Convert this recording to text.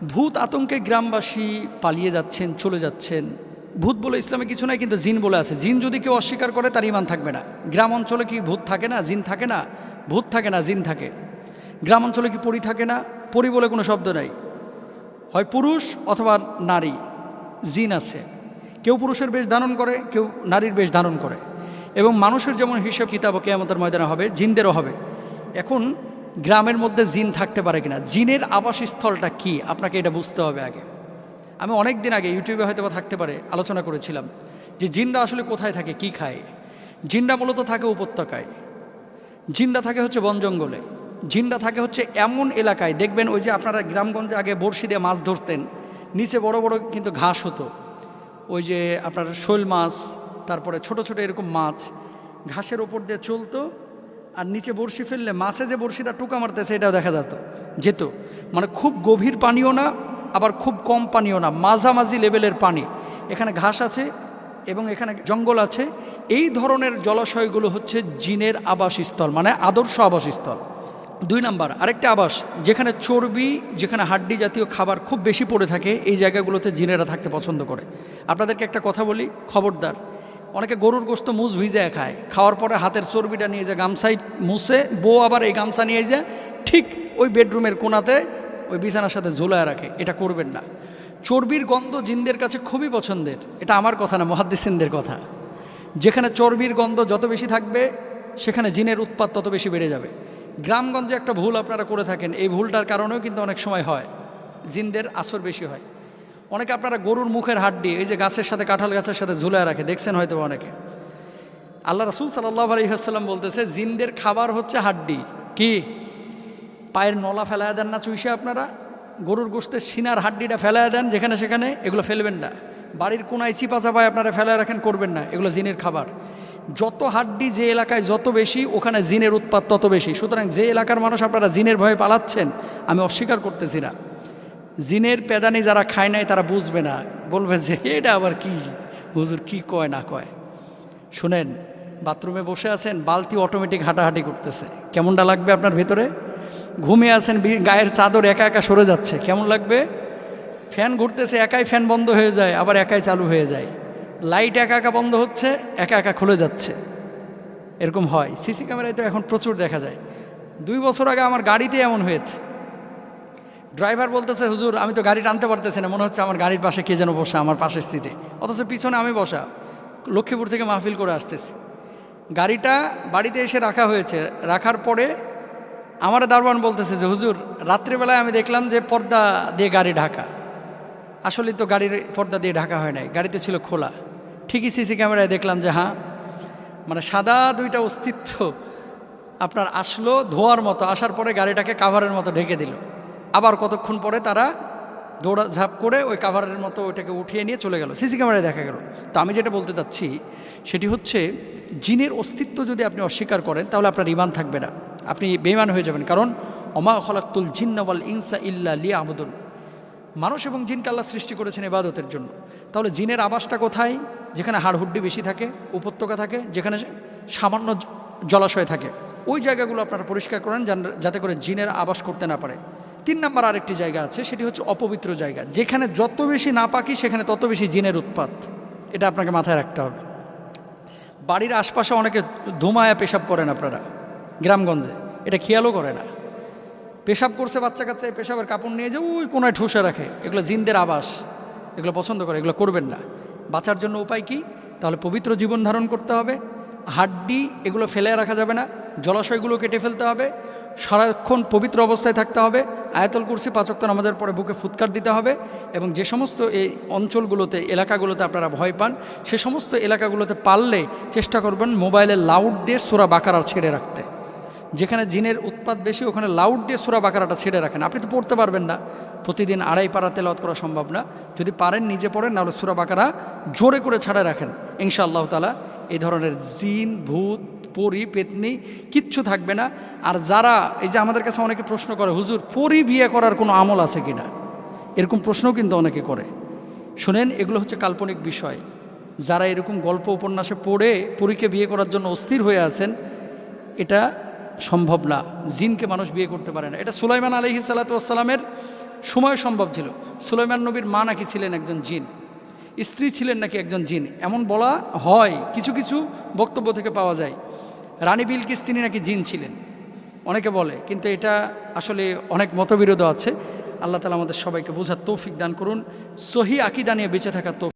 ভূত আতঙ্কে গ্রামবাসী পালিয়ে যাচ্ছেন, চলে যাচ্ছেন। ভূত বলে ইসলামে কিছু নাই, কিন্তু জিন বলে আছে। জিন যদি কেউ অস্বীকার করে তার ঈমান থাকবে না। গ্রাম অঞ্চলে কি ভূত থাকে না, জিন থাকে না? ভূত থাকে না, জিন থাকে। গ্রাম অঞ্চলে কি পরী থাকে না? পরী বলে কোনো শব্দ নাই, হয় পুরুষ অথবা নারী। জিন আছে, কেউ পুরুষের বেশ ধারণ করে, কেউ নারীর বেশ ধারণ করে। এবং মানুষের যেমন হিসাব কিতাব কিয়ামতের ময়দানে হবে, জিনদেরও হবে। এখন গ্রামের মধ্যে জিন থাকতে পারে কিনা, জিনের আবাসস্থলটা কি, আপনাকে এটা বুঝতে হবে আগে। আমি অনেক দিন আগে ইউটিউবে হয়তো বা থাকতে পারে আলোচনা করেছিলাম যে জিনরা আসলে কোথায় থাকে, কি খায়। জিনরা মূলত থাকে উপত্যকায়, জিনরা থাকে হচ্ছে বন জঙ্গলে, জিনরা থাকে হচ্ছে এমন এলাকায়, দেখবেন ওই যে আপনারা গ্রামগঞ্জে আগে বড়শি দিয়ে মাছ ধরতেন, নিচে বড় বড় কিন্তু ঘাস হতো, ওই যে আপনার শোল মাছ, তারপরে ছোট ছোট এরকম মাছ ঘাসের ওপর দিয়ে চলতো, আর নিচে বড়শি ফেললে মাছে যে বড়শিটা টোকা মারতেছে এটাও দেখা যেত। মানে খুব গভীর পানিও না, আবার খুব কম পানিও না, মাঝামাঝি লেভেলের পানি। এখানে ঘাস আছে এবং এখানে জঙ্গল আছে। এই ধরনের জলাশয়গুলো হচ্ছে জিনের আবাসস্থল, মানে আদর্শ আবাসস্থল। 2 নাম্বার আরেকটা আবাস, যেখানে চর্বি, যেখানে হাড্ডি জাতীয় খাবার খুব বেশি পড়ে থাকে, এই জায়গাগুলোতে জিনেরা থাকতে পছন্দ করে। আপনাদেরকে একটা কথা বলি, খবরদার। অনেকে গরুর গোশত মুজ ভিজায় খায়, খাওয়ার পরে হাতের চর্বিটা নিয়ে যায় গামছায় মুছে, বউ আবার এই গামছা নিয়ে যায় ঠিক ওই বেডরুমের কোণাতে ওই বিছানার সাথে ঝোলায় রাখে। এটা করবেন না। চর্বির গন্ধ জিনদের কাছে খুবই পছন্দের। এটা আমার কথা না, মুহাদ্দিসিনদের কথা। যেখানে চর্বির গন্ধ যত বেশি থাকবে, সেখানে জিনের উৎপাত তত বেশি বেড়ে যাবে। গ্রামগঞ্জে একটা ভুল আপনারা করে থাকেন, এই ভুলটার কারণেও কিন্তু অনেক সময় হয়, জিনদের আসর বেশি হয়। অনেকে আপনারা গরুর মুখের হাড্ডি এই যে গাছের সাথে, কাঁঠাল গাছের সাথে ঝুলায় রাখে, দেখছেন হয়তো অনেকে। আল্লাহ রাসূল সাল্লাল্লাহু আলাইহি ওয়াসাল্লাম বলতেছে, জিনদের খাবার হচ্ছে হাড্ডি। কি পায়ের নলা ফেলায় দেন না চুইসে, আপনারা গরুর গোশতের সিনার হাড্ডিটা ফেলায় দেন যেখানে সেখানে, এগুলো ফেলবেন না। বাড়ির কোনায় চিপা চাপায় আপনারা ফেলায় রাখেন, করবেন না, এগুলো জিনের খাবার। যত হাড্ডি যে এলাকায় যত বেশি, ওখানে জিনের উৎপাত তত বেশি। সুতরাং যে এলাকার মানুষ আপনারা জিনের ভয়ে পালাচ্ছেন, আমি অস্বীকার করতেছি না। জিনের পেদানি যারা খায় নাই তারা বুঝবে না, বলবে যে এটা আবার কি হুজুর কি কয় না কয়। শুনেন, বাথরুমে বসে আছেন, বালতি অটোমেটিক হাঁটাহাঁটি করতেছে, কেমনটা লাগবে আপনার ভেতরে? ঘুমিয়ে আছেন, গায়ের চাদর একা একা সরে যাচ্ছে, কেমন লাগবে? ফ্যান ঘুরতেছে, একাই ফ্যান বন্ধ হয়ে যায়, আবার একাই চালু হয়ে যায়। লাইট একা একা বন্ধ হচ্ছে, একা একা খুলে যাচ্ছে, এরকম হয়। সিসি ক্যামেরায় তো এখন প্রচুর দেখা যায়। 2 বছর আগে আমার গাড়িতে এমন হয়েছে। ড্রাইভার বলতেছে, হুজুর আমি তো গাড়ি টানতে পারতেছি না, মনে হচ্ছে আমার গাড়ির পাশে কে যেন বসা আমার পাশের সিটে, অথচ পিছনে আমি বসা, লক্ষ্মীপুর থেকে মাহফিল করে আসতেছি। গাড়িটা বাড়িতে এসে রাখা হয়েছে, রাখার পরে আমার দারোয়ান বলতেছে যে হুজুর রাত্রিবেলায় আমি দেখলাম যে পর্দা দিয়ে গাড়ি ঢাকা। আসলে তো গাড়ির পর্দা দিয়ে ঢাকা হয় নাই, গাড়িতে ছিল খোলা। ঠিকই সিসি ক্যামেরায় দেখলাম যে হ্যাঁ, মানে সাদা 2টা অস্তিত্ব আপনার আসলো ধোয়ার মতো, আসার পরে গাড়িটাকে কাভারের মতো ঢেকে দিল। আবার কতক্ষণ পরে তারা দৌড়া ঝাঁপ করে ওই কাভারের মতো ওইটাকে উঠিয়ে নিয়ে চলে গেল, সিসি ক্যামেরায় দেখা গেল। তো আমি যেটা বলতে চাচ্ছি সেটি হচ্ছে, জিনের অস্তিত্ব যদি আপনি অস্বীকার করেন তাহলে আপনার ঈমান থাকবে না, আপনি বেঈমান হয়ে যাবেন। কারণ ওমা খলাকতুল জিন্না ওয়াল ইনসা ইল্লা লিয়াবুদুন, মানুষ এবং জিনকে আল্লাহ সৃষ্টি করেছেন ইবাদতের জন্য। তাহলে জিনের আবাসটা কোথায়? যেখানে হাড়হুড্ডি বেশি থাকে, উপত্যকা থাকে, যেখানে সামান্য জলাশয় থাকে, ওই জায়গাগুলো আপনারা পরিষ্কার করেন যাতে করে জিনের আবাস করতে না পারে। 3 নাম্বার আরেকটি জায়গা আছে, সেটি হচ্ছে অপবিত্র জায়গা। যেখানে যত বেশি নাপাকি সেখানে তত বেশি জিনের উৎপাত, এটা আপনাকে মাথায় রাখতে হবে। বাড়ির আশপাশে অনেকে ধুমায়া পেশাব করেন আপনারা গ্রামগঞ্জে, এটা খেয়ালও করে না। পেশাব করছে বাচ্চা কাচ্চায়, পেশাবের কাপড় নিয়ে যে ওই কোনায় ঠুসে রাখে, এগুলো জিনদের আবাস, এগুলো পছন্দ করে, এগুলো করবেন না। বাঁচার জন্য উপায় কি? তাহলে পবিত্র জীবন ধারণ করতে হবে। হাড্ডি এগুলো ফেলে রাখা যাবে না, জলাশয়গুলো কেটে ফেলতে হবে, সারাক্ষণ পবিত্র অবস্থায় থাকতে হবে, আয়াতুল কুরসি 5 ওয়াক্ত নামাজের পরে বুকে ফুৎকার দিতে হবে। এবং যে সমস্ত এই অঞ্চলগুলোতে, এলাকাগুলোতে আপনারা ভয় পান, সে সমস্ত এলাকাগুলোতে পারলে চেষ্টা করবেন মোবাইলে লাউড দিয়ে সূরা বাকারা ছেড়ে রাখতে। যেখানে জিনের উৎপাত বেশি ওখানে লাউড দিয়ে সূরা বাকারাটা ছেড়ে রাখেন। আপনি তো পড়তে পারবেন না, প্রতিদিন 2.5 পারা তেলাওয়াত করা সম্ভব না। যদি পারেন নিজে পড়েন, নাহলে সূরা বাকারা জোরে করে ছাড়া রাখেন। ইনশাআল্লাহ তাআলা এই ধরনের জিন, ভূত, পরী, পেতনি কিচ্ছু থাকবে না। আর যারা এই যে আমাদের কাছে অনেকে প্রশ্ন করে, হুজুর পরী বিয়ে করার কোনো আমল আছে কিনা, এরকম প্রশ্নও কিন্তু অনেকে করে। শুনেন, এগুলো হচ্ছে কাল্পনিক বিষয়। যারা এরকম গল্প উপন্যাসে পড়ে পরীকে বিয়ে করার জন্য অস্থির হয়ে আছেন, এটা সম্ভব না। জিনকে মানুষ বিয়ে করতে পারে না। এটা সুলাইমান আলাইহিস সালাতু ওয়াস সালামের সময় সম্ভব ছিল। সুলাইমান নবীর মা নাকি ছিলেন একজন জিন, স্ত্রী ছিলেন নাকি একজন জিন, এমন বলা হয়, কিছু কিছু বক্তব্য থেকে পাওয়া যায়। রানী বিলকিস তিনি নাকি জিন ছিলেন, অনেকে বলে, কিন্তু এটা আসলে অনেক মতবিরোধ আছে। আল্লাহ তাআলা আমাদের সবাইকে বোঝার তৌফিক দান করুন, সহি আকীদা নিয়ে বেঁচে থাকার তৌফিক